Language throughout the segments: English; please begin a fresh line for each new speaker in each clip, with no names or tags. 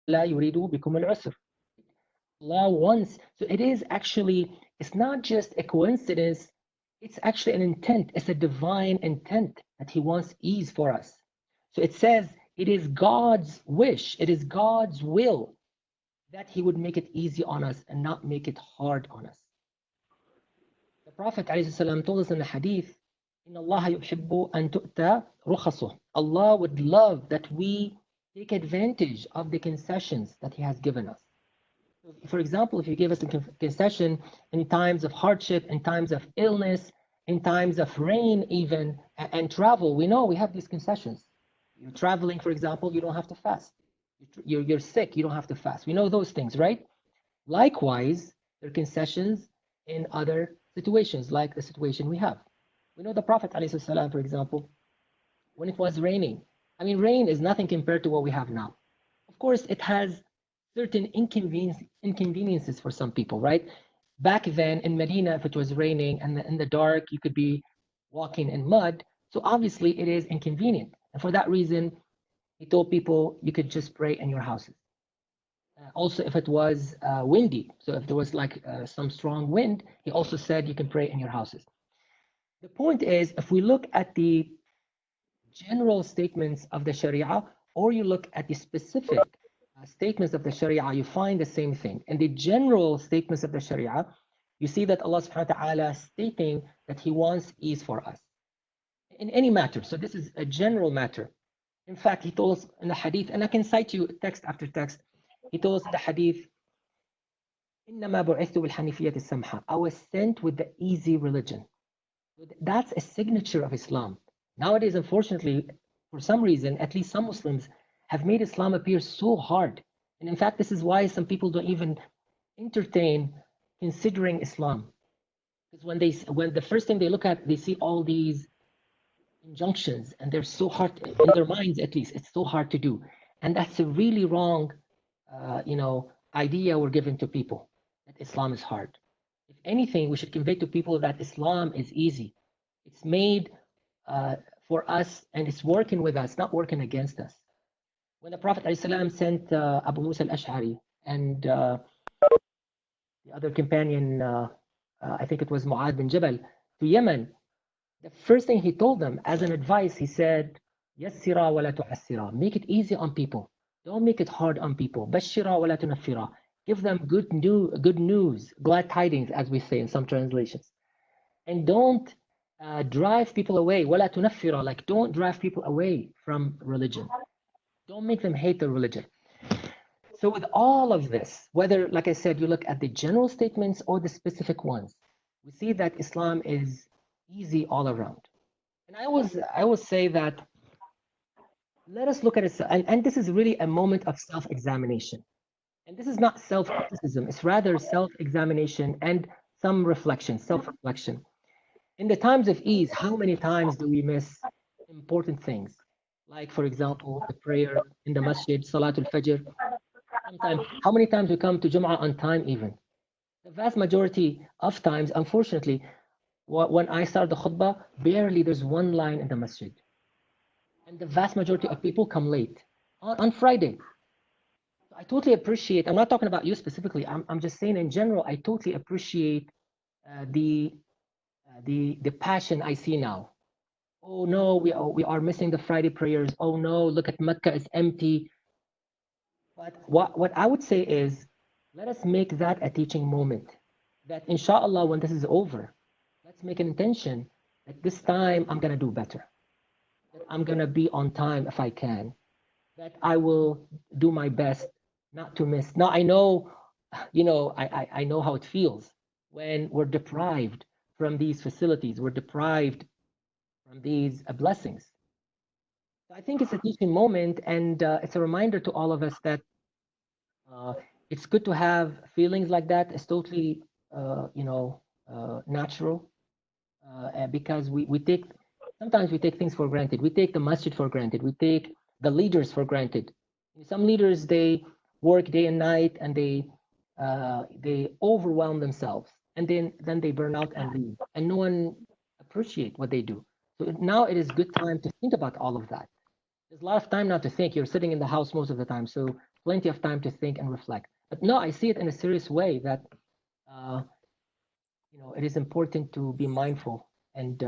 لا يريد بكم العسر. Allah wants, so it is actually, it's not just a coincidence, it's actually an intent, it's a divine intent that He wants ease for us. So it says it is God's wish, it is God's will that He would make it easy on us and not make it hard on us. The Prophet ﷺ told us in the hadith, إن الله يحب أن تؤتى رخصه. Allah would love that we take advantage of the concessions that He has given us. For example, if you give us a concession in times of hardship, in times of illness, in times of rain even, and travel, we know we have these concessions. You're traveling, for example, you don't have to fast. You're sick, you don't have to fast. We know those things, right? Likewise, there are concessions in other situations, like the situation we have. We know the Prophet, ﷺ, for example, when it was raining. I mean, rain is nothing compared to what we have now. Of course, it has certain inconveniences for some people, right? Back then in Medina, if it was raining and in the dark, you could be walking in mud. So obviously, it is inconvenient. And for that reason, he told people you could just pray in your houses. Also, if it was windy, so if there was like some strong wind, he also said you can pray in your houses. The point is, if we look at the general statements of the Sharia, or you look at the specific statements of the Sharia, you find the same thing. In the general statements of the Sharia, you see that Allah subhanahu wa ta'ala stating that He wants ease for us in any matter. So this is a general matter. In fact, He told us in the hadith, and I can cite you text after text, He told us in the hadith, إنما بعثت بالحنيفية السمحة. I was sent with the easy religion. That's a signature of Islam. Nowadays, unfortunately, for some reason, at least some Muslims have made Islam appear so hard. And in fact, this is why some people don't even entertain considering Islam. Because when the first thing they look at, they see all these injunctions, and they're so hard in their minds, at least it's so hard to do. And that's a really wrong, idea we're giving to people, that Islam is hard. If anything, we should convey to people that Islam is easy. It's made for us, and it's working with us, not working against us. When the Prophet ﷺ sent Abu Musa al-Ash'ari and the other companion, I think it was Mu'adh bin Jabal, to Yemen, the first thing he told them as an advice, he said, يَسِّرَا وَلَا تُعَسِّرَا. Make it easy on people. Don't make it hard on people. بَشِّرَا وَلَا تُنَفِّرَا. Give them good news, glad tidings, as we say in some translations. And don't drive people away. وَلَا تُنَفِّرَا. Like, don't drive people away from religion. Don't make them hate the religion. So with all of this, whether, like I said, you look at the general statements or the specific ones, we see that Islam is easy all around. And I always say that let us look at it, and this is really a moment of self-examination. And this is not self-criticism, it's rather self-examination and some reflection, self-reflection. In the times of ease, how many times do we miss important things? Like, for example, the prayer in the masjid, Salatul Fajr. Sometimes, how many times we come to Jum'ah on time even? The vast majority of times, unfortunately, when I start the khutbah, barely there's one line in the masjid. And the vast majority of people come late on Friday. I totally appreciate, I'm not talking about you specifically, I'm just saying in general, I totally appreciate the passion I see now. Oh no, we are missing the Friday prayers. Oh no, look at Mecca, it's empty. But what I would say is, let us make that a teaching moment. That inshallah, when this is over, let's make an intention that this time I'm gonna do better. That I'm gonna be on time if I can. That I will do my best not to miss. Now I know, I know how it feels when we're deprived from these facilities. We're deprived from these blessings. I think it's a teaching moment, and it's a reminder to all of us that it's good to have feelings like that. It's totally, natural, because we take, sometimes we take things for granted. We take the masjid for granted. We take the leaders for granted. Some leaders, they work day and night, and they overwhelm themselves, and then they burn out and leave, and no one appreciate what they do. So now it is good time to think about all of that. There's a lot of time now to think. You're sitting in the house most of the time, so plenty of time to think and reflect. But no, I see it in a serious way that uh, it is important to be mindful and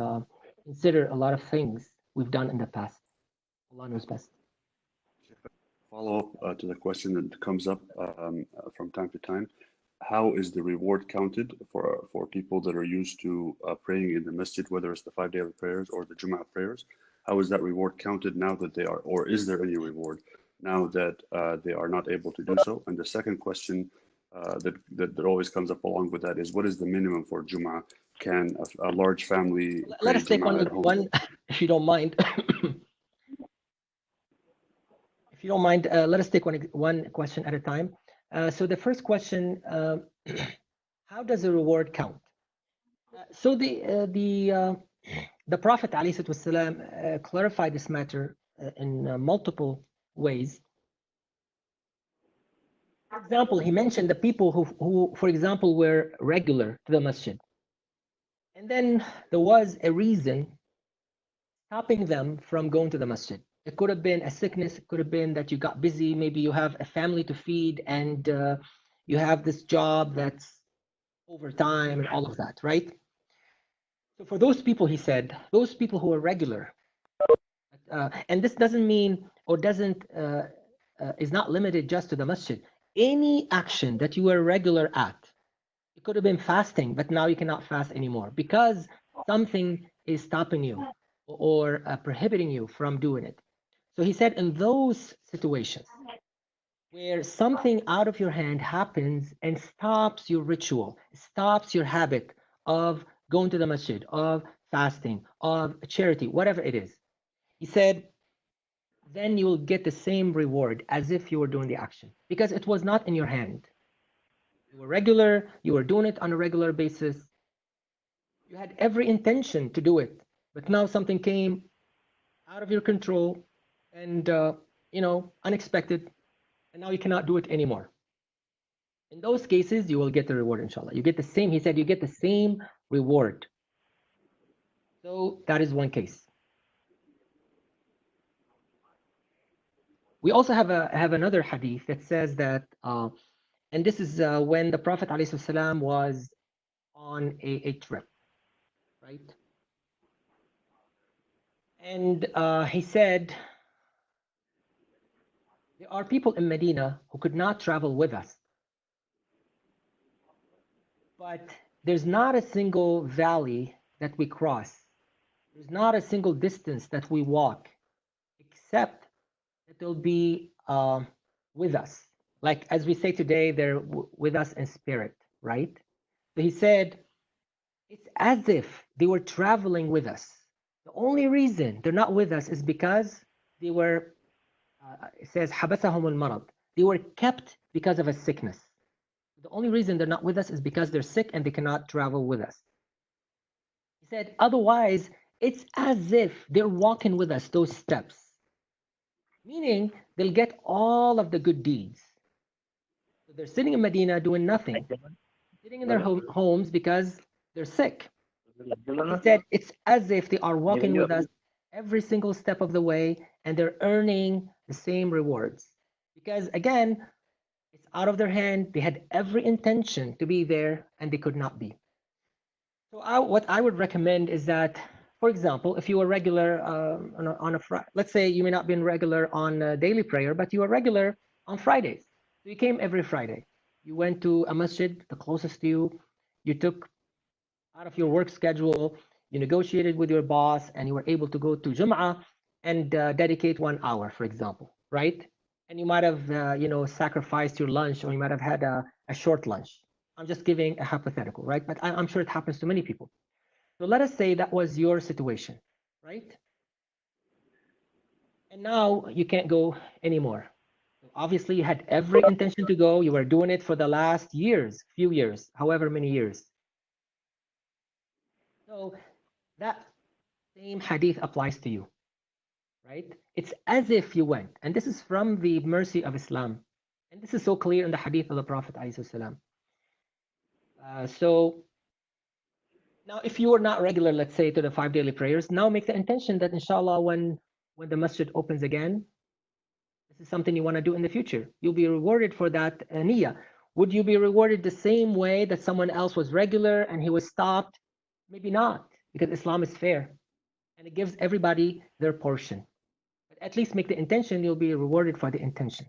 consider a lot of things we've done in the past. Allah knows best.
Follow up to the question that comes up from time to time. How is the reward counted for people that are used to praying in the masjid, whether it's the 5 daily prayers or the Jum'ah prayers? How is that reward counted now that they are, or is there any reward now that they are not able to do so? And the second question that always comes up along with that is, what is the minimum for Jum'ah? Can a large family
Let
pray
us take
Jum'ah at home?
one, if you don't mind. If you don't mind, let us take one question at a time. So the first question, how does a reward count? So the Prophet ﷺ clarified this matter in multiple ways. For example, he mentioned the people who, for example, were regular to the masjid. And then there was a reason stopping them from going to the masjid. It could have been a sickness. It could have been that you got busy. Maybe you have a family to feed and you have this job that's overtime and all of that, right? So for those people, he said, those people who are regular, and this doesn't mean or doesn't is not limited just to the masjid. Any action that you are regular at, it could have been fasting, but now you cannot fast anymore because something is stopping you or prohibiting you from doing it. So he said, in those situations where something out of your hand happens and stops your ritual, stops your habit of going to the masjid, of fasting, of charity, whatever it is, he said, then you will get the same reward as if you were doing the action because it was not in your hand. You were regular, you were doing it on a regular basis. You had every intention to do it, but now something came out of your control and, unexpected, and now you cannot do it anymore. In those cases, you will get the reward, inshallah. You get the same, he said, you get the same reward. So that is one case. We also have another hadith that says that, and this is when the Prophet ﷺ was on a trip, right? And he said, there are people in Medina who could not travel with us, but there's not a single valley that we cross. There's not a single distance that we walk, except that they'll be with us. Like as we say today, they're with us in spirit, right? So he said, it's as if they were traveling with us. The only reason they're not with us is because they were, it says, حَبَسَهُمُ الْمَرَض. They were kept because of a sickness. The only reason they're not with us is because they're sick and they cannot travel with us. He said, otherwise, it's as if they're walking with us those steps, meaning they'll get all of the good deeds. So they're sitting in Medina doing nothing, sitting in their homes because they're sick. He said, it's as if they are walking with us every single step of the way and they're earning the same rewards. Because again, it's out of their hand. They had every intention to be there and they could not be. So what I would recommend is that, for example, if you are regular on a Friday, let's say you may not be regular on daily prayer, but you are regular on Fridays. So you came every Friday. You went to a masjid, the closest to you. You took out of your work schedule, you negotiated with your boss, and you were able to go to Jum'ah and dedicate 1 hour, for example, right? And you might have, sacrificed your lunch, or you might have had a short lunch. I'm just giving a hypothetical, right? But I'm sure it happens to many people. So let us say that was your situation, right? And now you can't go anymore. So obviously, you had every intention to go. You were doing it for the last few years, however many years. So that same hadith applies to you, right? It's as if you went. And this is from the mercy of Islam. And this is so clear in the hadith of the Prophet ﷺ. So now if you are not regular, let's say, to the 5 daily prayers, now make the intention that inshallah when the masjid opens again, the This is something you want to do in the future. You'll be rewarded for that niyyah. Would you be rewarded the same way that someone else was regular and he was stopped? Maybe not, because Islam is fair and it gives everybody their portion. But at least make the intention, you'll be rewarded for the intention.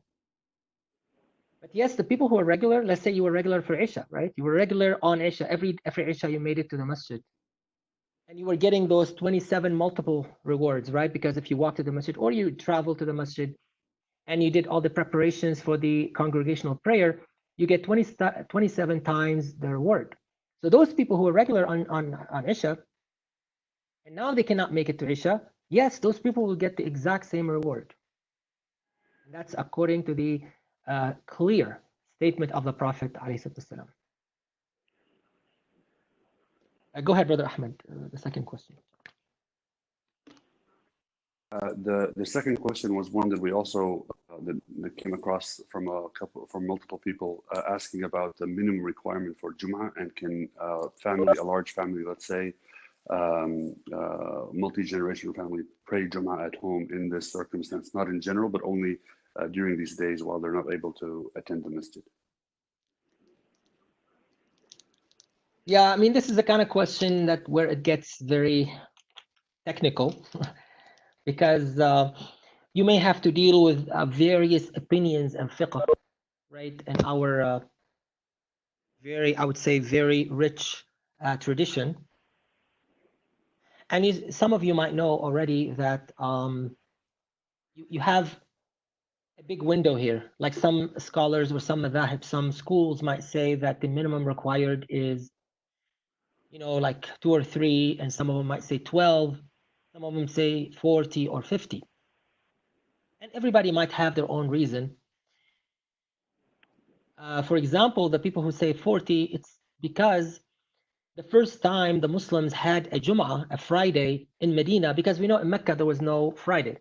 But yes, the people who are regular, let's say you were regular for Isha, right? You were regular on Isha. Every Isha you made it to the masjid. And you were getting those 27 multiple rewards, right? Because if you walk to the masjid or you travel to the masjid and you did all the preparations for the congregational prayer, you get 27 times the reward. So those people who are regular on Isha, and now they cannot make it to Isha, yes, those people will get the exact same reward. And that's according to the clear statement of the Prophet ﷺ. Go ahead, Brother Ahmed, the second question.
The second question was one that we also that came across from multiple people asking about the minimum requirement for Jum'ah, and can a large family, let's say, multi-generational family, pray Jum'ah at home in this circumstance, not in general, but only during these days while they're not able to attend the masjid.
Yeah, I mean, this is the kind of question that where it gets very technical because you may have to deal with various opinions and fiqh, right? And our I would say, very rich tradition. And some of you might know already that you have a big window here. Like some scholars or some madhahib, some schools might say that the minimum required is, like 2 or 3, and some of them might say 12, some of them say 40 or 50. And everybody might have their own reason. For example, the people who say 40, it's because the first time the Muslims had a Jum'ah, a Friday in Medina, because we know in Mecca there was no Friday.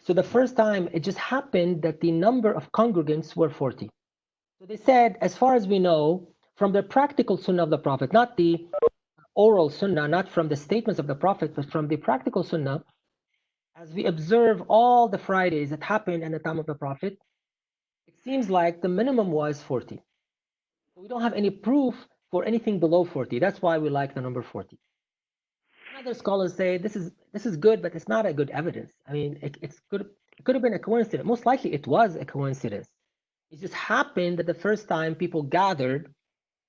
So the first time it just happened that the number of congregants were 40. So they said, as far as we know, from the practical sunnah of the Prophet, not the oral sunnah, not from the statements of the Prophet, but from the practical sunnah, as we observe all the Fridays that happened in the time of the Prophet, it seems like the minimum was 40. We don't have any proof for anything below 40. That's why we like the number 40. And other scholars say this is good, but it's not a good evidence. I mean, it could have been a coincidence. Most likely it was a coincidence. It just happened that the first time people gathered,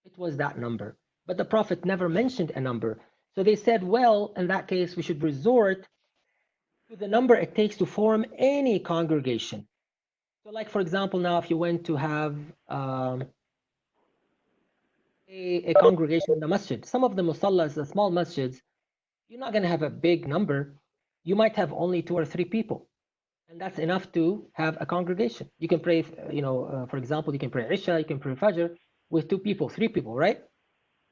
it was that number. But the Prophet never mentioned a number. So they said, well, in that case, we should resort to the number it takes to form any congregation. So like, for example, now if you went to have a congregation in the masjid, some of the musallas, the small masjids, you're not going to have a big number. You might have only 2 or 3 people. And that's enough to have a congregation. You can pray, for example, you can pray Isha, you can pray Fajr with 2 people, 3 people, right?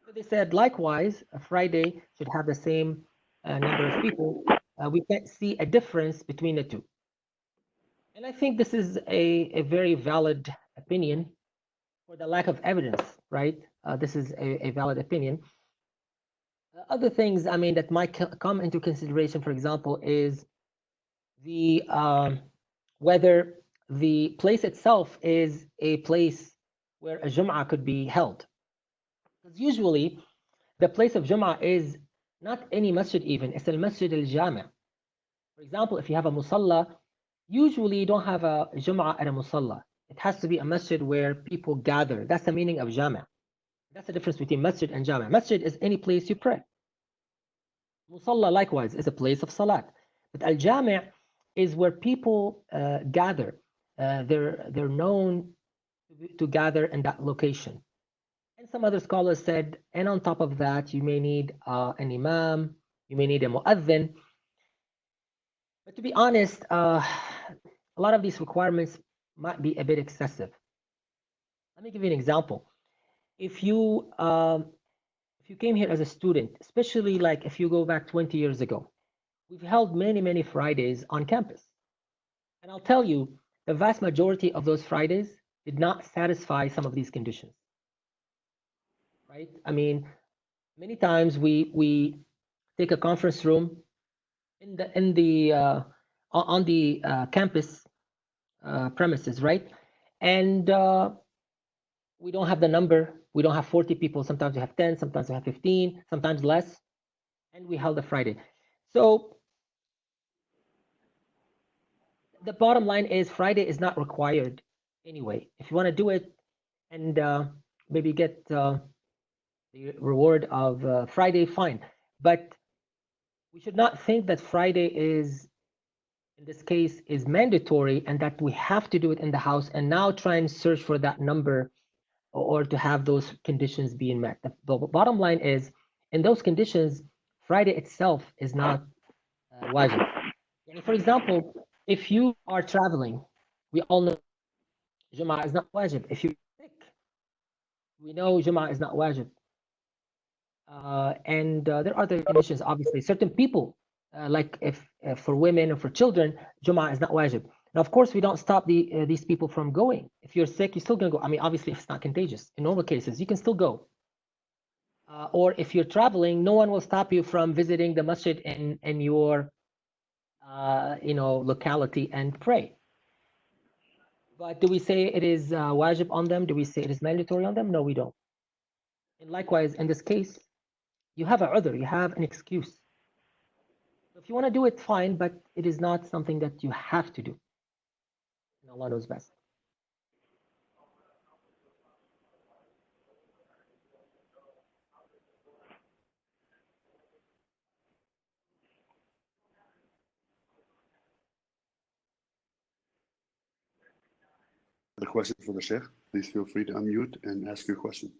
So they said, likewise, a Friday should have the same number of people. We can't see a difference between the two. And I think this is a very valid opinion for the lack of evidence, right? This is a valid opinion. Other things, I mean, that might come into consideration, for example, is the whether the place itself is a place where a Jum'ah could be held. Because usually the place of Jum'ah is not any masjid even, it's al-Masjid al-Jami'. For example, if you have a musalla, usually you don't have a Jum'ah at a musalla. It has to be a masjid where people gather. That's the meaning of Jami'. That's the difference between masjid and Jami'. Masjid is any place you pray. Musalla, likewise, is a place of salat. But al-Jami' is where people gather. They're known to gather in that location. And some other scholars said, and on top of that, you may need an imam, you may need a mu'adhin. But to be honest, a lot of these requirements might be a bit excessive. Let me give you an example. If you came here as a student, especially like if you go back 20 years ago, we've held many, many Fridays on campus. And I'll tell you, the vast majority of those Fridays did not satisfy some of these conditions. Right? I mean, many times we take a conference room in the on the campus premises, right? And we don't have the number. We don't have 40 people. Sometimes we have 10, sometimes we have 15, sometimes less. And we held a Friday. So the bottom line is Friday is not required anyway. If you want to do it and maybe get the reward of Friday, fine. But we should not think that Friday is, in this case, is mandatory and that we have to do it in the house and now try and search for that number or to have those conditions being met. The bottom line is, in those conditions, Friday itself is not wajib. For example, if you are traveling, we all know Jum'ah is not wajib. If you're sick, we know Jum'ah is not wajib. And there are other conditions, obviously. Certain people, like if for women or for children, Jum'ah is not wajib. Now, of course, we don't stop these people from going. If you're sick, you're still going to go. I mean, obviously, if it's not contagious. In normal cases, you can still go. Or if you're traveling, no one will stop you from visiting the masjid in your locality and pray. But do we say it is wajib on them? Do we say it is mandatory on them? No, we don't. And likewise, in this case, you have a udhr, you have an excuse. So if you want to do it, fine, but it is not something that you have to do. And Allah knows best.
The question for the Sheikh, please feel free to unmute and ask your question.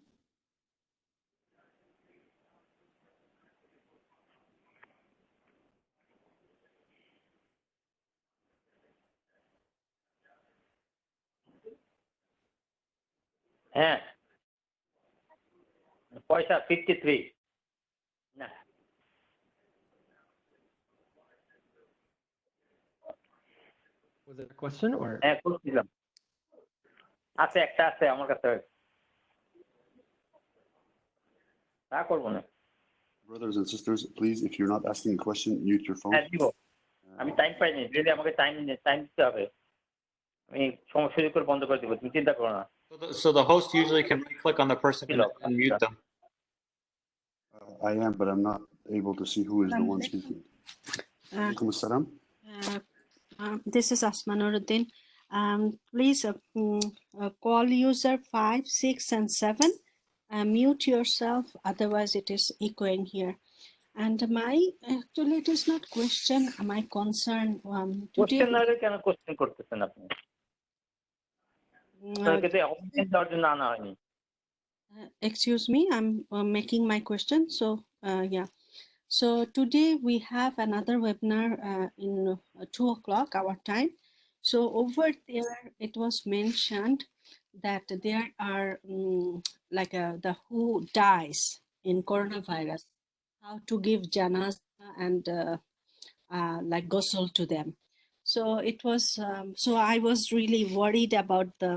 হ্যাঁ পয়সা 53 না
Was it a question or?
হ্যাঁ করছিলাম আছে একটা আছে আমার কাছে তা করব না
Brothers and sisters, please, if you're not asking a question, mute your phone.
হ্যাঁ দিব আমি টাইম পাইনি যদি আমাকে টাইম দিতে হবে আমি সমস্যা করে বন্ধ করে দিব তুমি চিন্তা করো না
So the host usually can right-click on the person and unmute them.
I am, but I'm not able to see who is the one speaking. Alaikum assalam.
This is Asma Nuruddin. Please call user 5, 6, and 7. Mute yourself, otherwise it is echoing here. And actually it is not question, my concern.
Question না হলে কেন question করতেছেন আপনি না হয়নি
excuse me, I'm making my question. So yeah. So today we have another webinar in 2 o'clock our time. So over there, it was mentioned that there are the who dies in coronavirus, how to give janazah and like ghusl to them. So it was, so I was really worried about the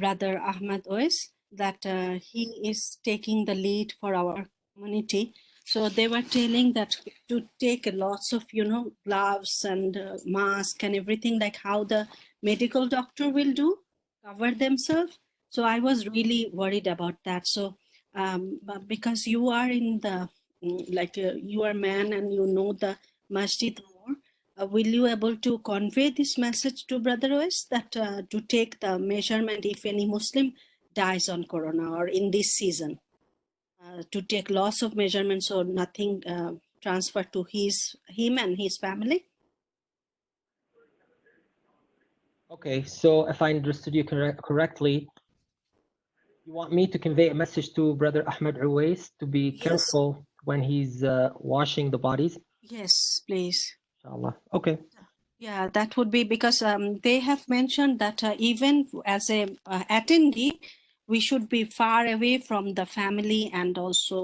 brother Ahmad Ois, that he is taking the lead for our community. So they were telling that to take lots of, gloves and mask and everything, like how the medical doctor will do, cover themselves. So I was really worried about that. So but because you are in the, you are man and you know the masjid more, will you able to convey this message to Brother Ois that to take the measurement if any Muslim dies on Corona or in this season? To take lots of measurements so nothing transfer to him and his family.
Okay, so if I understood you correctly, you want me to convey a message to Brother Ahmed Uwais to be careful when he's washing the bodies?
Yes, please.
Inshallah. Okay.
Yeah, that would be because they have mentioned that even as a attendee, we should be far away from the family, and also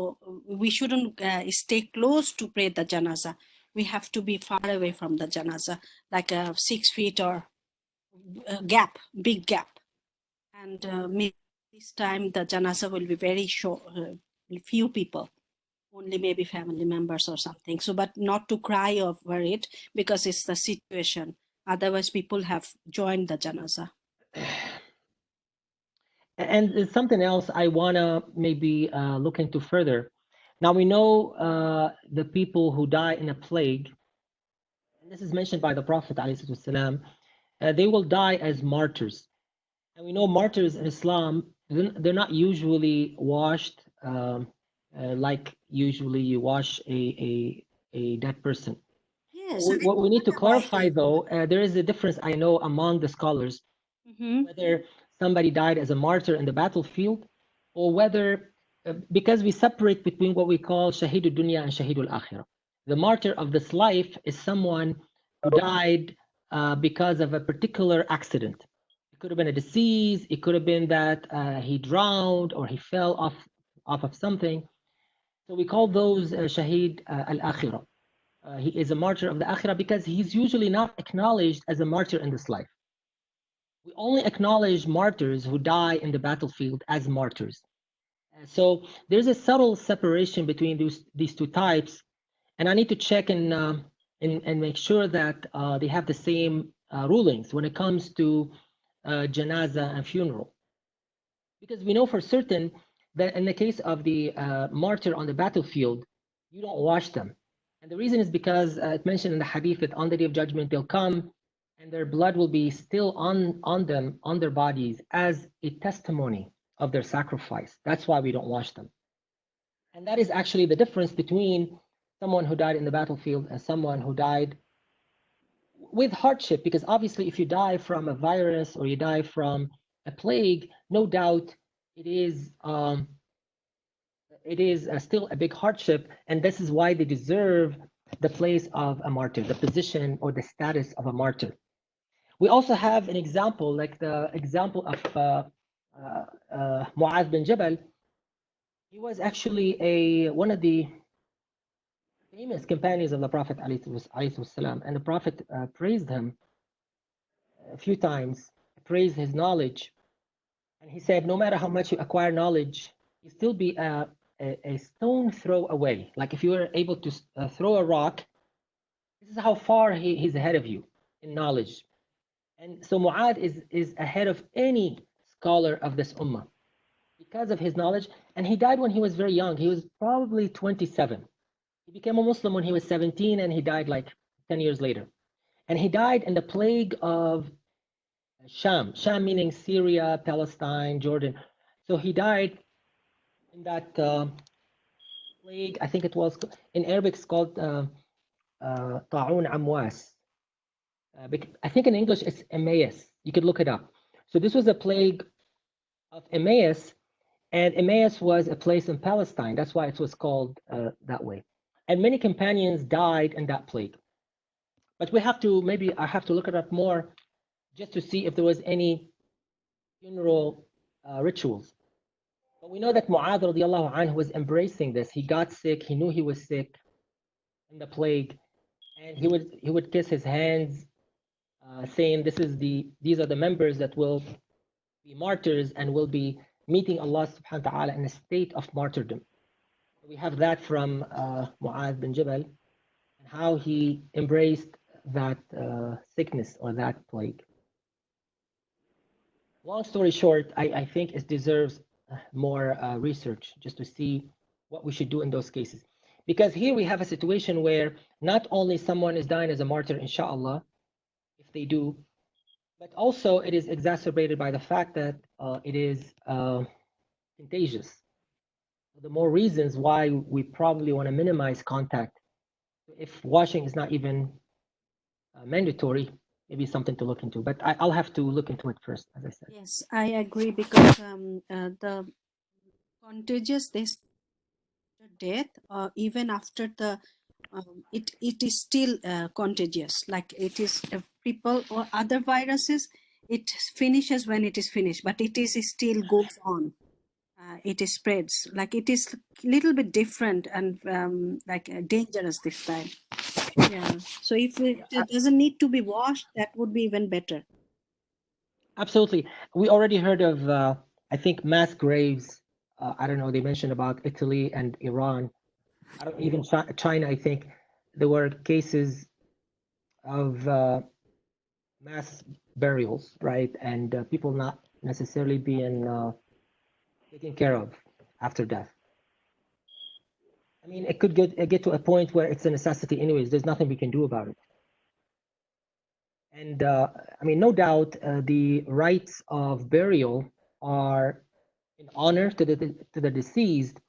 we shouldn't stay close to pray the janazah. We have to be far away from the janazah, like a 6 feet or gap, big gap. And maybe this time the janazah will be very short, few people, only maybe family members or something. So, but not to cry over it because it's the situation. Otherwise, people have joined the janaza.
And there's something else I wanna maybe look into further. Now we know the people who die in a plague, and this is mentioned by the Prophet ﷺ, they will die as martyrs. And we know martyrs in Islam, they're not usually washed like usually you wash a dead person.
Yes.
What we need to clarify, though, there is a difference, I know, among the scholars, whether somebody died as a martyr in the battlefield or whether, because we separate between what we call Shahidul Dunya and Shahidul Akhirah. The martyr of this life is someone who died because of a particular accident. It could have been a disease, it could have been that he drowned or he fell off of something. So we call those Shahid al-Akhirah. He is a martyr of the Akhirah because he's usually not acknowledged as a martyr in this life. We only acknowledge martyrs who die in the battlefield as martyrs. So there's a subtle separation between these two types, and I need to check and make sure that they have the same rulings when it comes to janaza and funeral. Because we know for certain that in the case of the martyr on the battlefield, you don't wash them. And the reason is because it mentioned in the hadith that on the day of judgment, they'll come and their blood will be still on them, on their bodies, as a testimony of their sacrifice. That's why we don't wash them. And that is actually the difference between someone who died in the battlefield and someone who died with hardship, because obviously if you die from a virus or you die from a plague, no doubt it is still a big hardship, and this is why they deserve the place of a martyr, the position or the status of a martyr. We also have an example, like the example of Mu'adh bin Jabal. He was actually one of the famous companions of the Prophet ﷺ, and the Prophet praised him a few times, praised his knowledge, and he said, no matter how much you acquire knowledge, you still be a stone throw away. Like if you were able to throw a rock, this is how far he's ahead of you in knowledge. And so Mu'adh is ahead of any scholar of this ummah because of his knowledge. And he died when he was very young. He was probably 27. He became a Muslim when he was 17, and he died like 10 years later. And he died in the plague of Sham. Sham meaning Syria, Palestine, Jordan. So he died in that plague. I think it was in Arabic. It's called Ta'un Amwas. I think in English it's Emmaus. You could look it up. So this was a plague of Emmaus, and Emmaus was a place in Palestine. That's why it was called that way. And many companions died in that plague. But we have to, maybe I have to look it up more just to see if there was any funeral rituals. But we know that Mu'adh radiallahu anhu was embracing this. He got sick. He knew he was sick in the plague, and he would kiss his hands, saying, these are the members that will be martyrs and will be meeting Allah subhanahu wa ta'ala in a state of martyrdom. We have that from Mu'adh bin Jabal, and how he embraced that sickness or that plague. Long story short, I think it deserves more research just to see what we should do in those cases. Because here we have a situation where not only someone is dying as a martyr, inshallah, if they do, but also it is exacerbated by the fact that it is contagious. The more reasons why we probably want to minimize contact. If washing is not even mandatory, maybe something to look into. But I'll have to look into it first, as I said.
Yes, I agree because the contagious this death, even after the it is still contagious. Like it is people or other viruses, it finishes when it is finished, but it is still goes on. It spreads. Like it is a little bit different and like dangerous this time. Yeah. So if it doesn't need to be washed, that would be even better.
Absolutely. We already heard of, I think, mass graves. I don't know, they mentioned about Italy and Iran. I don't even China. I think there were cases of mass burials, right, and people not necessarily being taken care of after death. I mean, it could get to a point where it's a necessity, anyways. There's nothing we can do about it. And I mean, no doubt, the rites of burial are in honor to the deceased.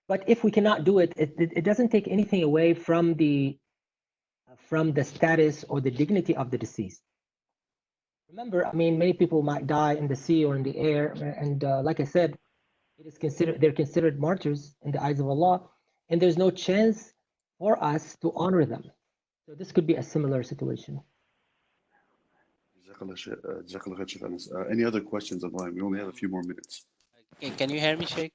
But if we cannot do it, it doesn't take anything away from the status or the dignity of the deceased. Remember, I mean, many people might die in the sea or in the air, and like I said, they're considered martyrs in the eyes of Allah, and there's no chance for us to honor them. So this could be a similar situation.
Jazakallah khair, Sheikh Anas. Any other questions online? We only have a few more minutes.
Can you hear me, Sheikh?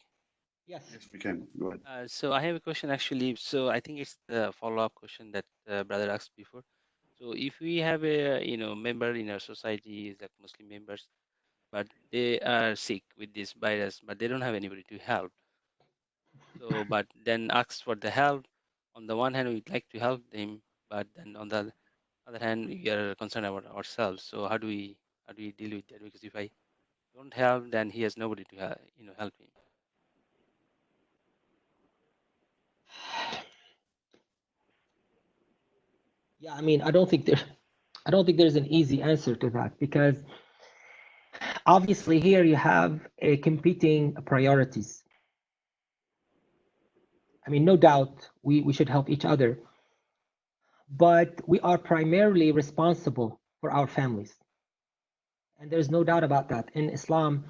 Yes.
Yes, we can. Go ahead.
So I have a question actually. So I think it's the follow-up question that brother asked before. So if we have a member in our society like Muslim members, but they are sick with this virus, but they don't have anybody to help. So but then asks for the help. On the one hand, we'd like to help them, but then on the other hand, we are concerned about ourselves. So how do we deal with that? Because if I don't help, then he has nobody to help him.
Yeah, I mean, I don't think there's an easy answer to that, because obviously here you have a competing priorities. I mean, no doubt we should help each other, but we are primarily responsible for our families. And there's no doubt about that. In Islam,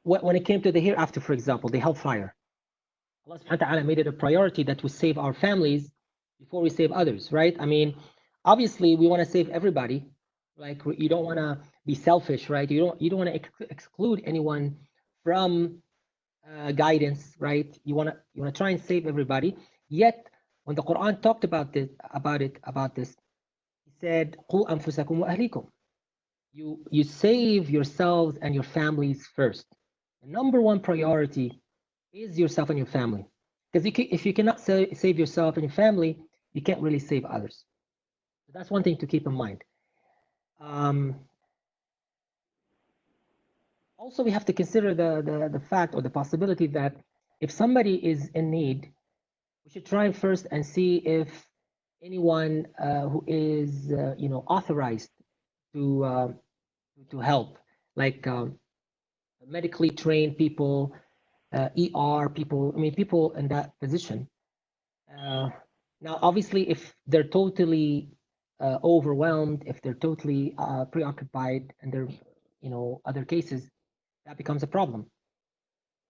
when it came to the hereafter, for example, the hellfire, Allah subhanahu wa ta'ala made it a priority that we save our families before we save others, right? I mean, obviously we want to save everybody. Like, you don't want to be selfish, right? You don't want to exclude anyone from guidance, right? You want to try and save everybody. Yet when the Quran talked about this, he said, "Qu anfusakum wa ahlikum." You save yourselves and your families first. The number one priority is yourself and your family. Because if you cannot save yourself and your family, you can't really save others. So that's one thing to keep in mind. Also, we have to consider the fact or the possibility that if somebody is in need, we should try first and see if anyone who is authorized to help, like medically trained people, ER people. I mean, people in that position. Now, obviously, if they're totally overwhelmed, if they're totally preoccupied, and there, other cases, that becomes a problem.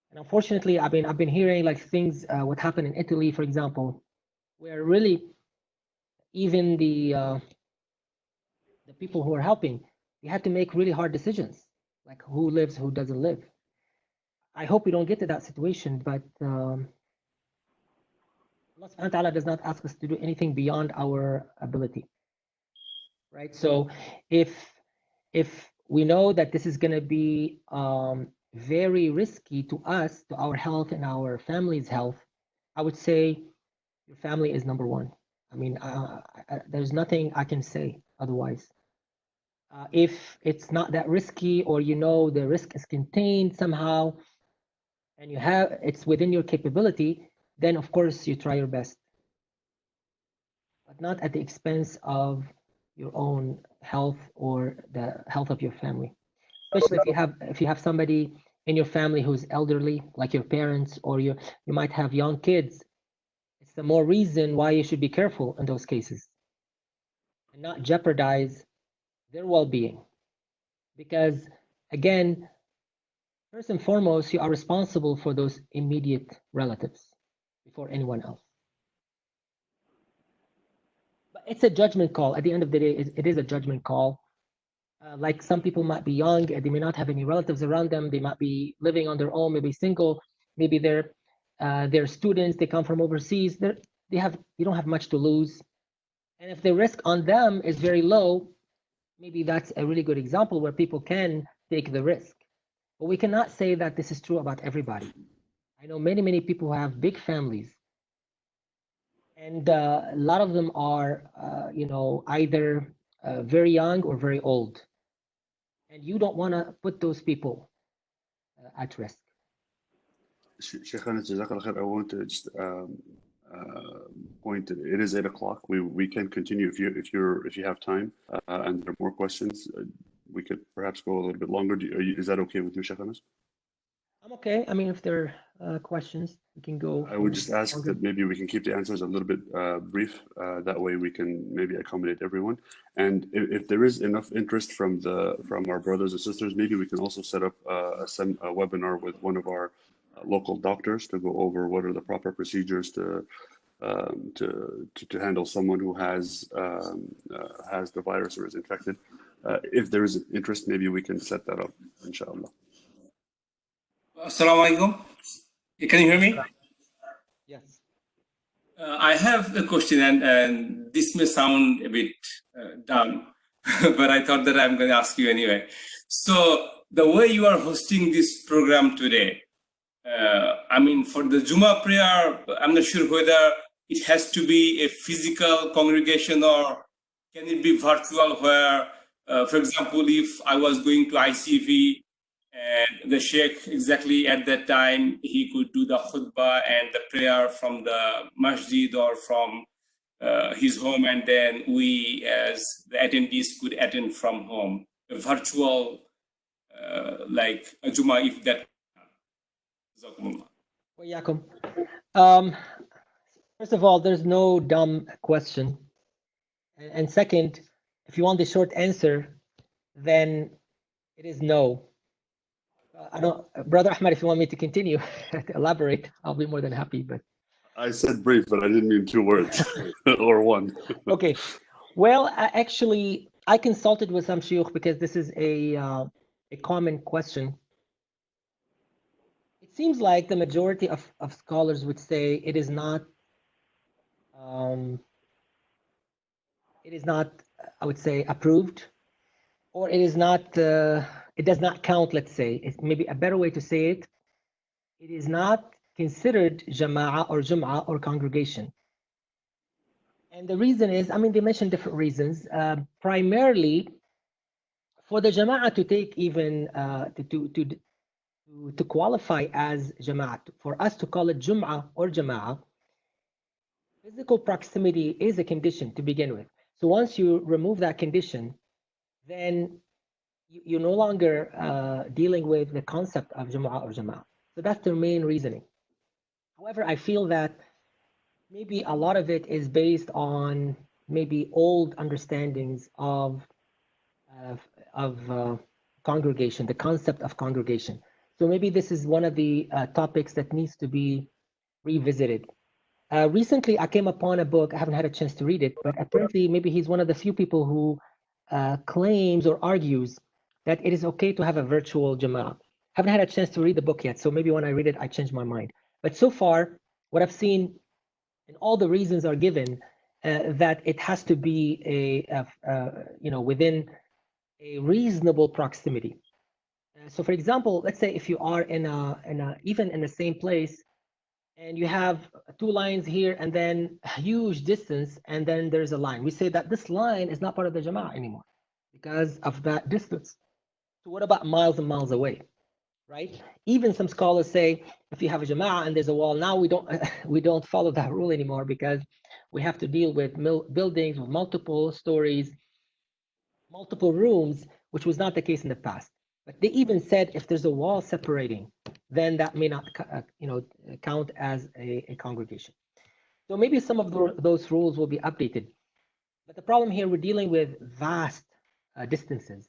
And unfortunately, I've been hearing like things what happened in Italy, for example, where really even the people who are helping, they had to make really hard decisions, like who lives, who doesn't live. I hope we don't get to that situation, but Allah subhanahu wa ta'ala does not ask us to do anything beyond our ability, right? So if we know that this is going to be very risky to us, to our health and our family's health, I would say your family is number one. I mean, there's nothing I can say otherwise. If it's not that risky, or the risk is contained somehow, and it's within your capability, then of course you try your best, but not at the expense of your own health or the health of your family. Especially if you have somebody in your family who's elderly, like your parents, or you might have young kids. It's the more reason why you should be careful in those cases and not jeopardize their well-being. Because again, first and foremost, you are responsible for those immediate relatives before anyone else. But it's a judgment call. At the end of the day, it is a judgment call. Like, some people might be young and they may not have any relatives around them. They might be living on their own, maybe single, maybe they're students, they come from overseas. You don't have much to lose. And if the risk on them is very low, maybe that's a really good example where people can take the risk. But we cannot say that this is true about everybody. I know many people who have big families, and a lot of them are, either very young or very old, and you don't want to put those people at risk.
Sheikh Anas, Jazakallah khair. I want to just point. It is 8 o'clock. We can continue if you have time and there are more questions. We could perhaps go a little bit longer. Is that okay with you, Sheikh Anas?
I'm okay. I mean, if there are questions, we can go.
I would just ask
longer.
that maybe we can keep the answers a little bit brief. That way we can maybe accommodate everyone. And if there is enough interest from our brothers and sisters, maybe we can also set up a webinar with one of our local doctors to go over what are the proper procedures to handle someone who has the virus or is infected. If there is interest, maybe we can set that up, inshallah.
Assalamu alaikum. Can you hear me?
Yes.
I have a question, and this may sound a bit dumb, but I thought that I'm going to ask you anyway. So, the way you are hosting this program today, I mean, for the Juma prayer, I'm not sure whether it has to be a physical congregation or can it be virtual, where, for example, if I was going to ICV, and the Sheikh, exactly at that time, he could do the khutbah and the prayer from the masjid or from his home, and then we, as the attendees, could attend from home. A virtual, like a Juma, if that.
First of all, there's no dumb question. And second, if you want the short answer, then it is no. I don't, Brother Ahmed, if you want me to continue, to elaborate, I'll be more than happy. But
I said brief, but I didn't mean 2 words or one.
Okay. Well, actually, I consulted with some shuyukh because this is a common question. It seems like the majority of scholars would say it is not, I would say, approved, or it is not, it does not count, let's say. It's maybe a better way to say it. It is not considered jama'ah or jum'ah or congregation. And the reason is, I mean, they mentioned different reasons. Primarily, for the jama'ah to take even, to qualify as jama'ah, for us to call it jum'ah or jama'ah, physical proximity is a condition to begin with. So once you remove that condition, then you're no longer dealing with the concept of jum'ah or jama'ah. So that's their main reasoning. However, I feel that maybe a lot of it is based on maybe old understandings of congregation, the concept of congregation. So maybe this is one of the topics that needs to be revisited. Recently, I came upon a book. I haven't had a chance to read it, but apparently maybe he's one of the few people who claims or argues that it is okay to have a virtual jama'ah. Haven't had a chance to read the book yet, so maybe when I read it, I change my mind. But so far, what I've seen, and all the reasons are given, that it has to be within a reasonable proximity. So, for example, let's say if you are even in the same place, and you have 2 lines here and then a huge distance, and then there's a line. We say that this line is not part of the jama'ah anymore because of that distance. So what about miles and miles away, right? Even some scholars say if you have a jama'ah and there's a wall, now we don't follow that rule anymore because we have to deal with buildings with multiple stories, multiple rooms, which was not the case in the past. But they even said if there's a wall separating, then that may not count as a congregation. So maybe some of those rules will be updated. But the problem here, we're dealing with vast distances.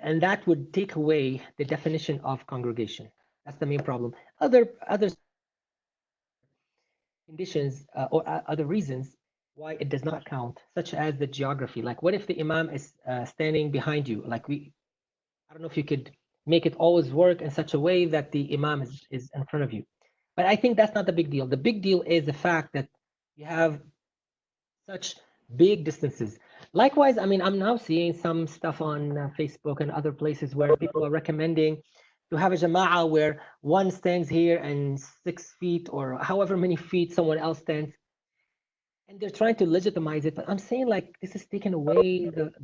And that would take away the definition of congregation. That's the main problem. Other conditions or other reasons why it does not count, such as the geography. Like what if the imam is standing behind you? Like I don't know if you could make it always work in such a way that the imam is in front of you. But I think that's not the big deal. The big deal is the fact that you have such big distances. Likewise, I mean, I'm now seeing some stuff on Facebook and other places where people are recommending to have a jama'ah where one stands here and 6 feet or however many feet someone else stands, and they're trying to legitimize it. But I'm saying like this is taking away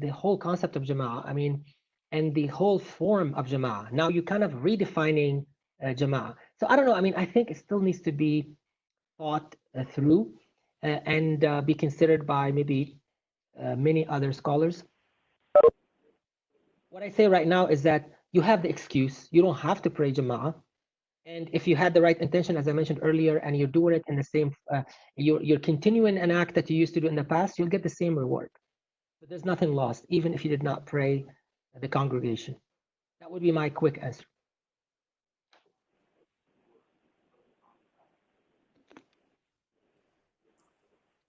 the whole concept of jama'ah. I mean, and the whole form of jama'ah. Now you're kind of redefining jama'ah. So I don't know. I mean, I think it still needs to be thought through and be considered by maybe many other scholars. What I say right now is that you have the excuse. You don't have to pray jama'ah. And if you had the right intention, as I mentioned earlier, and you're doing it in the same, you're continuing an act that you used to do in the past, you'll get the same reward. But there's nothing lost, even if you did not pray the congregation. That would be my quick answer.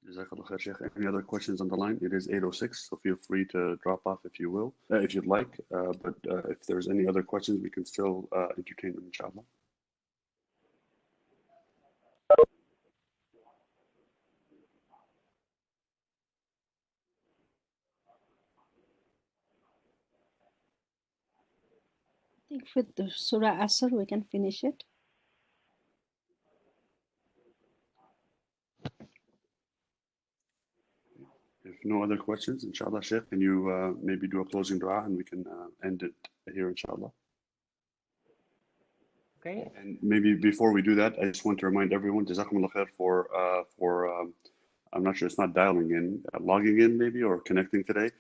Jazakallah khair, Sheikh. Any other questions on the line? It is 8:06, so feel free to drop off if you will, if you'd like. But if there's any other questions, we can still entertain them, inshallah.
I think with the Surah Asr, we can finish it.
If no other questions, inshallah, Sheikh, can you maybe do a closing dua and we can end it here, inshallah.
Okay.
And maybe before we do that, I just want to remind everyone, Jazakumullah khair for I'm not sure, it's not dialing in, logging in maybe, or connecting today.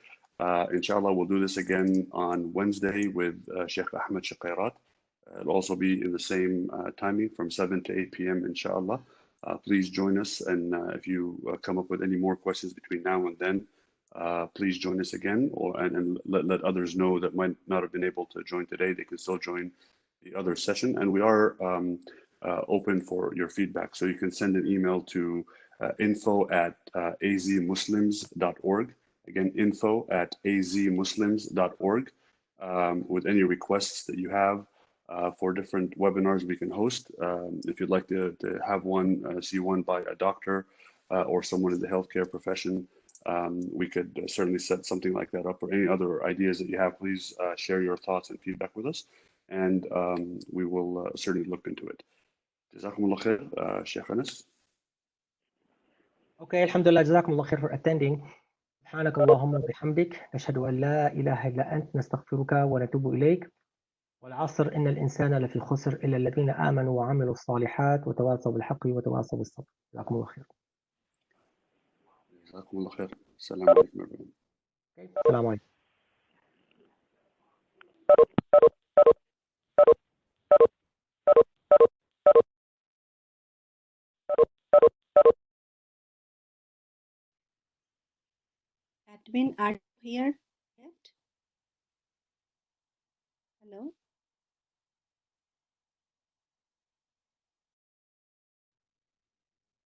Inshallah, we'll do this again on Wednesday with Sheikh Ahmed Shaqairat. It'll also be in the same timing from 7 to 8 p.m. inshallah. Please join us, and if you come up with any more questions between now and then, please join us again, and let others know that might not have been able to join today. They can still join the other session, and we are open for your feedback. So you can send an email to info@azmuslims.org. Again, info@azmuslims.org with any requests that you have for different webinars we can host. If you'd like to have one, see one by a doctor or someone in the healthcare profession, we could certainly set something like that up, or any other ideas that you have. Please share your thoughts and feedback with us, and we will certainly look into it. Jazakumullah khair, Sheikh Anas.
Okay, alhamdulillah, jazakumullah khair for attending. سبحانك اللهم وبحمدك نشهد أن لا إله إلا أنت نستغفرك ونتوب إليك والعصر إن الإنسان لفي خسر إلا الذين آمنوا وعملوا الصالحات وتواصوا بالحق وتواصوا بالصبر. جزاكم الله خير.
Jazakumullah khair. Assalamu alaikum, everyone.
Okay. السلام عليكم.
Admin, are you here yet? Hello?